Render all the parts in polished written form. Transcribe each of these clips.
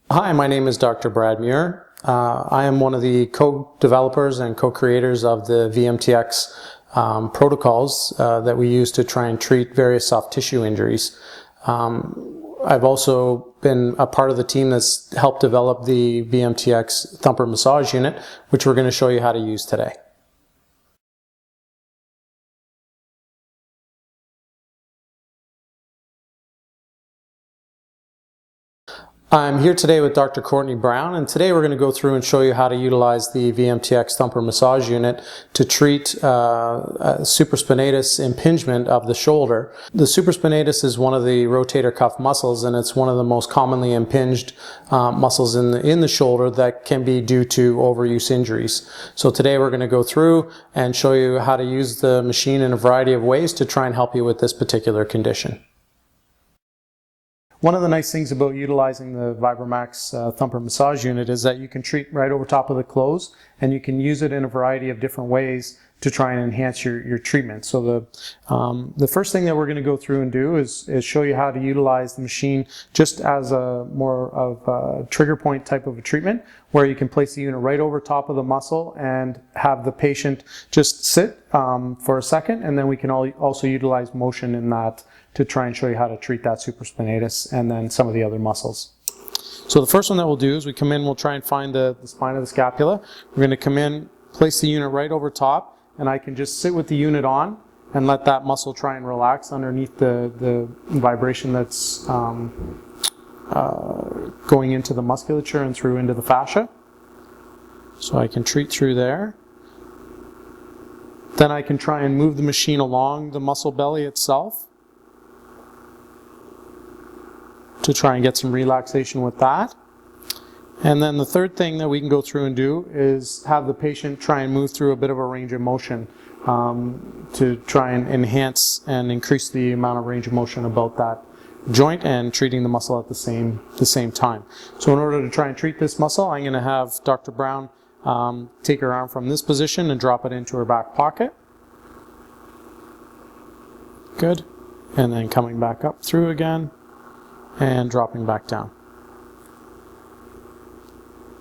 Hi, my name is Dr. Brad Muir. I am one of the co-developers and co-creators of the VMTX protocols that we use to try and treat various soft tissue injuries. I've also been a part of the team that's helped develop the VMTX Thumper massage unit, which we're going to show you how to use today. I'm here today with Dr. Courtney Brown, and today we're going to go through and show you how to utilize the VMTX Thumper massage unit to treat supraspinatus impingement of the shoulder. The supraspinatus is one of the rotator cuff muscles, and it's one of the most commonly impinged muscles in the shoulder that can be due to overuse injuries. So today we're going to go through and show you how to use the machine in a variety of ways to try and help you with this particular condition. One of the nice things about utilizing the VibraMax Thumper massage unit is that you can treat right over top of the clothes, and you can use it in a variety of different ways to try and enhance your treatment. So the first thing that we're going to go through and do is show you how to utilize the machine just as a more of a trigger point type of a treatment, where you can place the unit right over top of the muscle and have the patient just sit for a second, and then we can also utilize motion in that to try and show you how to treat that supraspinatus and then some of the other muscles. So the first one that we'll do is we come in, we'll try and find the spine of the scapula. We're going to come in, place the unit right over top, and I can just sit with the unit on and let that muscle try and relax underneath the vibration that's going into the musculature and through into the fascia. So I can treat through there. Then I can try and move the machine along the muscle belly itself to try and get some relaxation with that. And then the third thing that we can go through and do is have the patient try and move through a bit of a range of motion to try and enhance and increase the amount of range of motion about that joint and treating the muscle at the same time. So in order to try and treat this muscle, I'm going to have Dr. Brown take her arm from this position and drop it into her back pocket. Good. And then coming back up through again and dropping back down.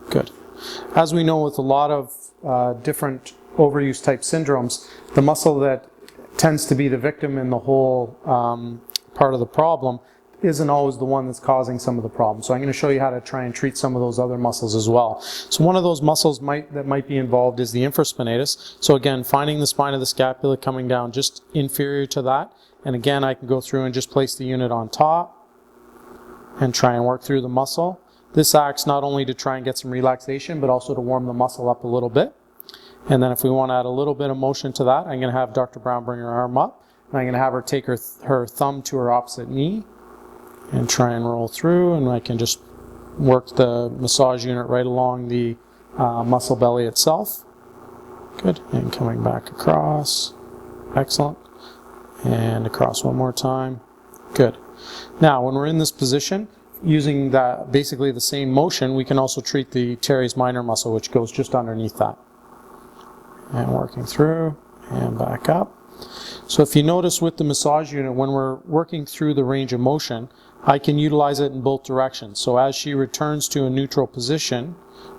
Good. As we know, with a lot of different overuse type syndromes, the muscle that tends to be the victim in the whole part of the problem isn't always the one that's causing some of the problem. So I'm going to show you how to try and treat some of those other muscles as well. So one of those muscles that might be involved is the infraspinatus. So again, finding the spine of the scapula coming down just inferior to that. And again, I can go through and just place the unit on top and try and work through the muscle. This acts not only to try and get some relaxation, but also to warm the muscle up a little bit. And then if we want to add a little bit of motion to that, I'm going to have Dr. Brown bring her arm up, and I'm going to have her take her thumb to her opposite knee and try and roll through, and I can just work the massage unit right along the muscle belly itself. Good. And coming back across. Excellent. And across one more time. Good. Now, when we're in this position, using that basically the same motion, we can also treat the teres minor muscle, which goes just underneath that. And working through and back up. So if you notice with the massage unit, when we're working through the range of motion, I can utilize it in both directions. So as she returns to a neutral position,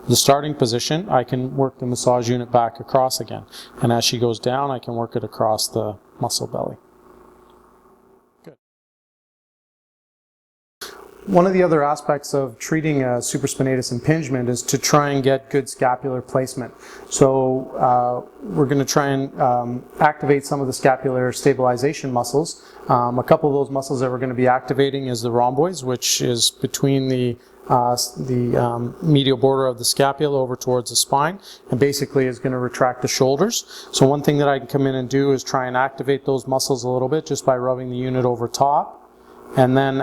the starting position, I can work the massage unit back across again. And as she goes down, I can work it across the muscle belly. One of the other aspects of treating a supraspinatus impingement is to try and get good scapular placement. So we're going to try and activate some of the scapular stabilization muscles. A couple of those muscles that we're going to be activating is the rhomboids, which is between the medial border of the scapula over towards the spine, and basically is going to retract the shoulders. So one thing that I can come in and do is try and activate those muscles a little bit just by rubbing the unit over top. And then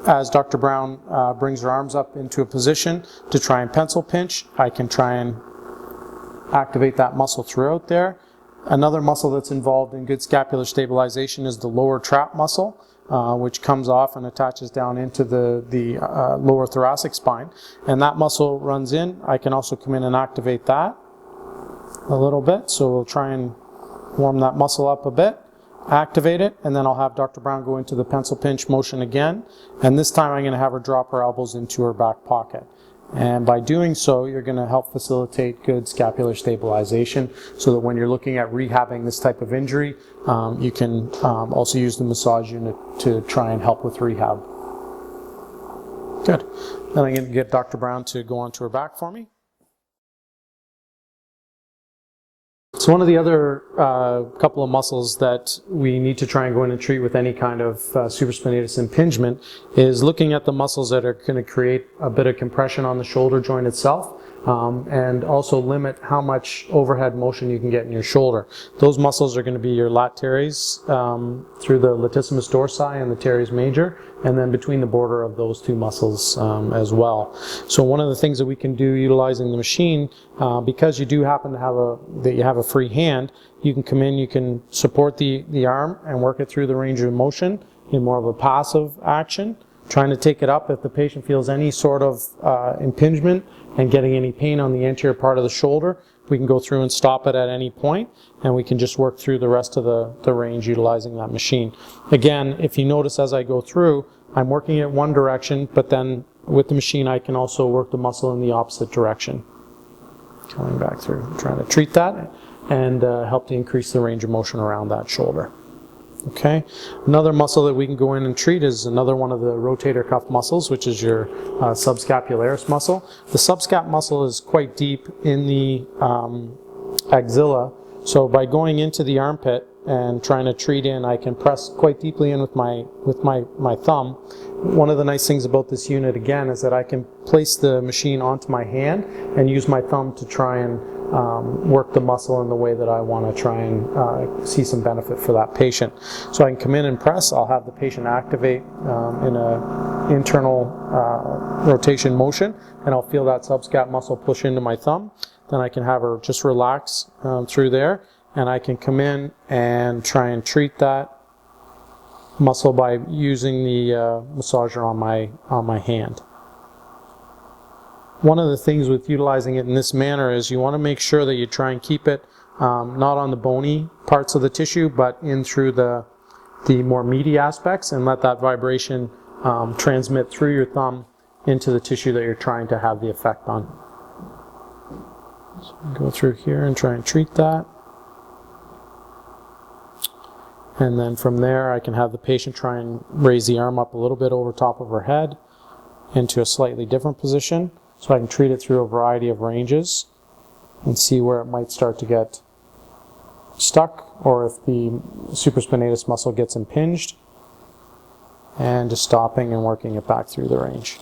as Dr. Brown brings her arms up into a position to try and pencil pinch, I can try and activate that muscle throughout there. Another muscle that's involved in good scapular stabilization is the lower trap muscle, which comes off and attaches down into the lower thoracic spine. And that muscle runs in. I can also come in and activate that a little bit. So we'll try and warm that muscle up a bit. activate it, and then I'll have Dr. Brown go into the pencil pinch motion again, and this time I'm going to have her drop her elbows into her back pocket. And by doing so, you're going to help facilitate good scapular stabilization so that when you're looking at rehabbing this type of injury, you can also use the massage unit to try and help with rehab. Good. Then I'm going to get Dr. Brown to go onto her back for me. So one of the other couple of muscles that we need to try and go in and treat with any kind of supraspinatus impingement is looking at the muscles that are going to create a bit of compression on the shoulder joint itself, and also limit how much overhead motion you can get in your shoulder. Those muscles are going to be your lat teres through the latissimus dorsi and the teres major, and then between the border of those two muscles as well. So one of the things that we can do utilizing the machine, because you do happen to have a free hand, you can come in, you can support the arm and work it through the range of motion in more of a passive action, trying to take it up if the patient feels any sort of impingement and getting any pain on the anterior part of the shoulder. We can go through and stop it at any point, and we can just work through the rest of the range utilizing that machine. Again, if you notice as I go through, I'm working it one direction, but then with the machine I can also work the muscle in the opposite direction. Coming back through, trying to treat that and help to increase the range of motion around that shoulder. Okay, another muscle that we can go in and treat is another one of the rotator cuff muscles, which is your subscapularis muscle. The subscap muscle is quite deep in the axilla, so by going into the armpit and trying to treat in, I can press quite deeply in with my thumb. One of the nice things about this unit again is that I can place the machine onto my hand and use my thumb to try and work the muscle in the way that I want to try and see some benefit for that patient. So I can come in and press, I'll have the patient activate in an internal rotation motion, and I'll feel that subscap muscle push into my thumb. Then I can have her just relax through there, and I can come in and try and treat that muscle by using the massager on my hand. One of the things with utilizing it in this manner is you want to make sure that you try and keep it not on the bony parts of the tissue, but in through the more meaty aspects, and let that vibration transmit through your thumb into the tissue that you're trying to have the effect on. So go through here and try and treat that. And then from there I can have the patient try and raise the arm up a little bit over top of her head into a slightly different position. So I can treat it through a variety of ranges and see where it might start to get stuck, or if the supraspinatus muscle gets impinged, and just stopping and working it back through the range.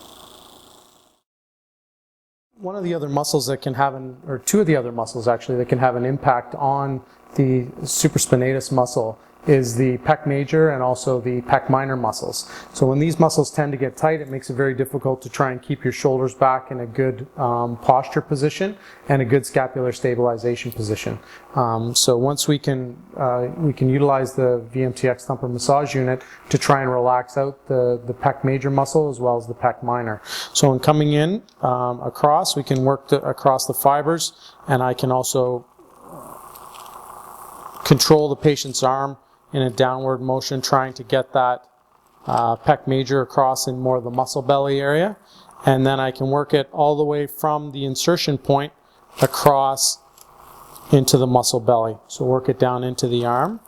One of the other muscles that can have or two of the other muscles actually that can have an impact on the supraspinatus muscle is the pec major and also the pec minor muscles. So when these muscles tend to get tight, it makes it very difficult to try and keep your shoulders back in a good posture position and a good scapular stabilization position. So once we can utilize the VMTX Thumper massage unit to try and relax out the pec major muscle as well as the pec minor. So in coming in across, we can work across the fibers, and I can also control the patient's arm in a downward motion, trying to get that pec major across in more of the muscle belly area. And then I can work it all the way from the insertion point across into the muscle belly. So work it down into the arm.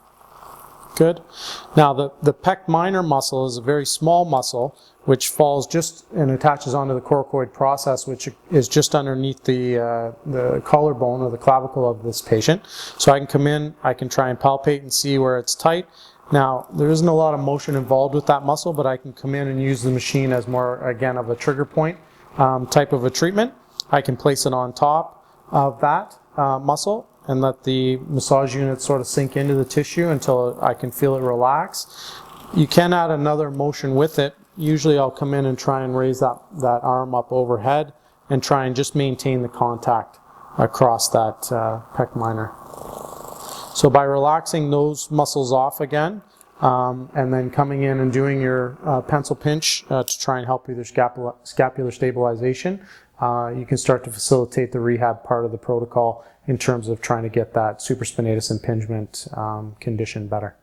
Good. Now the pec minor muscle is a very small muscle which falls just and attaches onto the coracoid process, which is just underneath the collarbone or the clavicle of this patient. So I can come in, I can try and palpate and see where it's tight. Now there isn't a lot of motion involved with that muscle, but I can come in and use the machine as more, again, of a trigger point type of a treatment. I can place it on top of that muscle and let the massage unit sort of sink into the tissue until I can feel it relax. You can add another motion with it. Usually I'll come in and try and raise that arm up overhead and try and just maintain the contact across that pec minor. So by relaxing those muscles off again, and then coming in and doing your pencil pinch to try and help with your scapular stabilization, you can start to facilitate the rehab part of the protocol in terms of trying to get that supraspinatus impingement condition better.